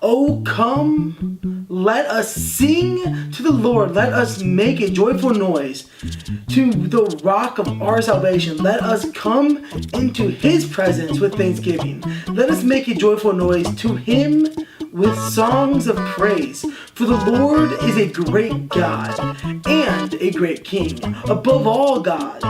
Oh, come, let us sing to the Lord. Let us make a joyful noise to the rock of our salvation. Let us come into his presence with thanksgiving. Let us make a joyful noise to him with songs of praise. For the Lord is a great God and a great King above all gods.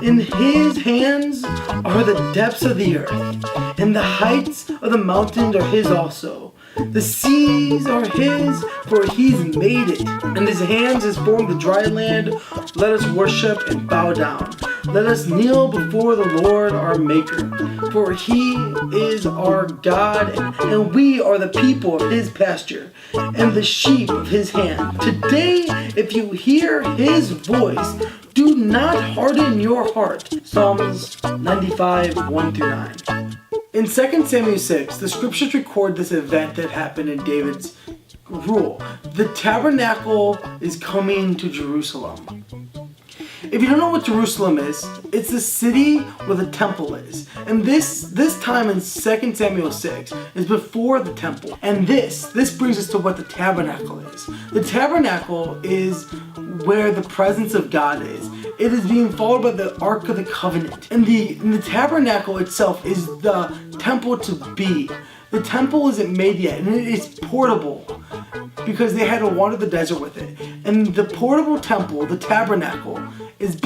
In his hands are the depths of the earth, and the heights of the mountains are his also. The seas are his, for he's made it, and his hands has formed the dry land. Let us worship and bow down. Let us kneel before the Lord our Maker, for he is our God, and we are the people of his pasture, and the sheep of his hand. Today, if you hear his voice, do not harden your heart. Psalms 95, 1-9. In 2 Samuel 6, the scriptures record this event that happened in David's rule. The tabernacle is coming to Jerusalem. If you don't know what Jerusalem is, it's the city where the temple is. And this time in 2 Samuel 6 is before the temple. And this brings us to what the tabernacle is. The tabernacle is where the presence of God is. It is being followed by the Ark of the Covenant. And the tabernacle itself is the temple to be. The temple isn't made yet, and it is portable because they had to wander the desert with it. And the portable temple, the tabernacle, is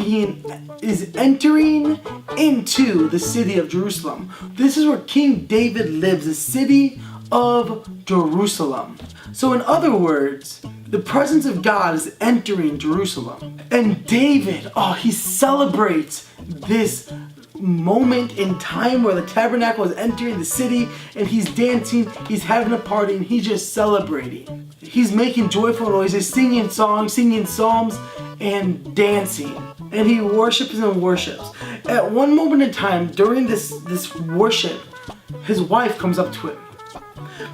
entering into the city of Jerusalem. This is where King David lives, the city of Jerusalem. So in other words, the presence of God is entering Jerusalem. And David, he celebrates this moment in time where the tabernacle is entering the city, and he's dancing, he's having a party, and he's just celebrating. He's making joyful noises, singing songs, singing psalms, and dancing. And he worships and worships. At one moment in time, during this worship, his wife comes up to him.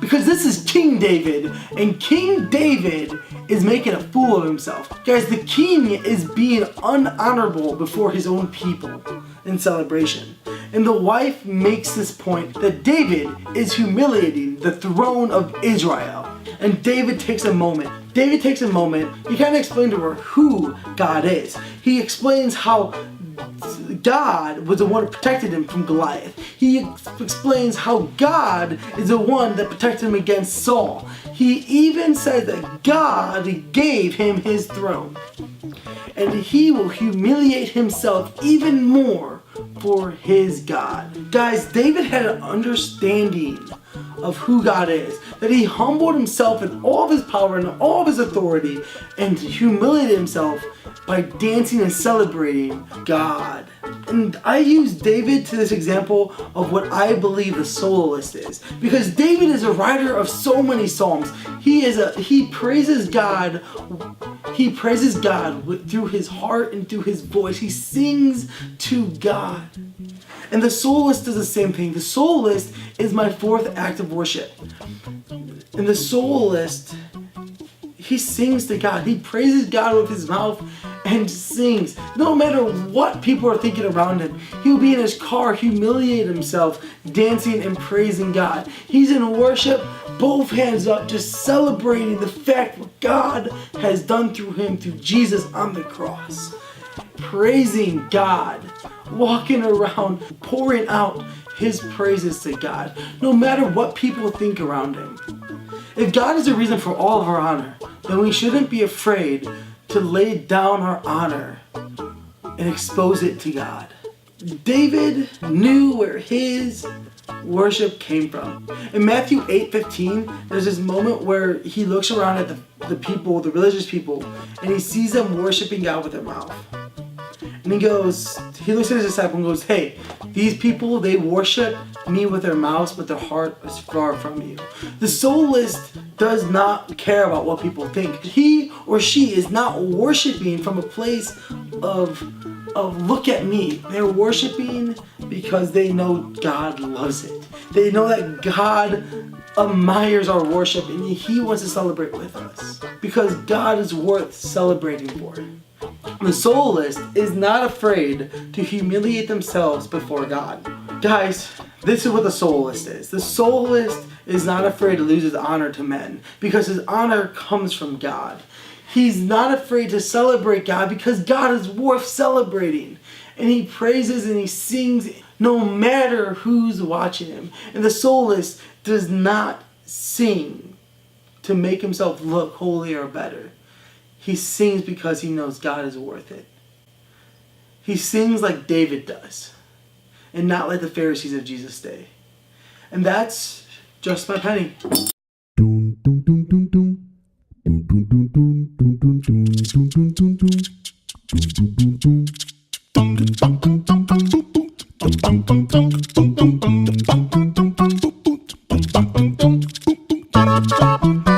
Because this is King David, and King David is making a fool of himself. Guys, the king is being unhonorable before his own people in celebration. And the wife makes this point that David is humiliating the throne of Israel. And David takes a moment. He kind of explains to her who God is. He explains how God was the one who protected him from Goliath. He explains how God is the one that protected him against Saul. He even said that God gave him his throne. And he will humiliate himself even more for his God. Guys, David had an understanding of who God is, that he humbled himself in all of his power and all of his authority, and humiliated himself by dancing and celebrating God. And I use David to this example of what I believe the soloist is, because David is a writer of so many psalms. He praises God. He praises God through his heart and through his voice. He sings to God. And the soloist does the same thing. The soloist is my fourth act of worship. And the soloist, he sings to God. He praises God with his mouth and sings. No matter what people are thinking around him, he'll be in his car, humiliate himself, dancing and praising God. He's in worship, both hands up, just celebrating the fact what God has done through him, through Jesus on the cross. Praising God, walking around, pouring out his praises to God, no matter what people think around him. If God is the reason for all of our honor, then we shouldn't be afraid to lay down our honor and expose it to God. David knew where his worship came from. In Matthew 8:15, there's this moment where he looks around at the people, the religious people, and he sees them worshiping God with their mouth. And he looks at his disciple and goes, hey, these people, they worship me with their mouths, but their heart is far from you. The soloist does not care about what people think. He or she is not worshiping from a place of look at me. They're worshiping because they know God loves it. They know that God admires our worship and he wants to celebrate with us because God is worth celebrating for. The soloist is not afraid to humiliate themselves before God. Guys, this is what the soloist is. The soloist is not afraid to lose his honor to men because his honor comes from God. He's not afraid to celebrate God because God is worth celebrating. And he praises and he sings no matter who's watching him. And the Soloist does not sing to make himself look holier or better. He sings because he knows God is worth it. He sings like David does, and not like the Pharisees of Jesus' day. And that's just my penny. Ba-da-ba-ba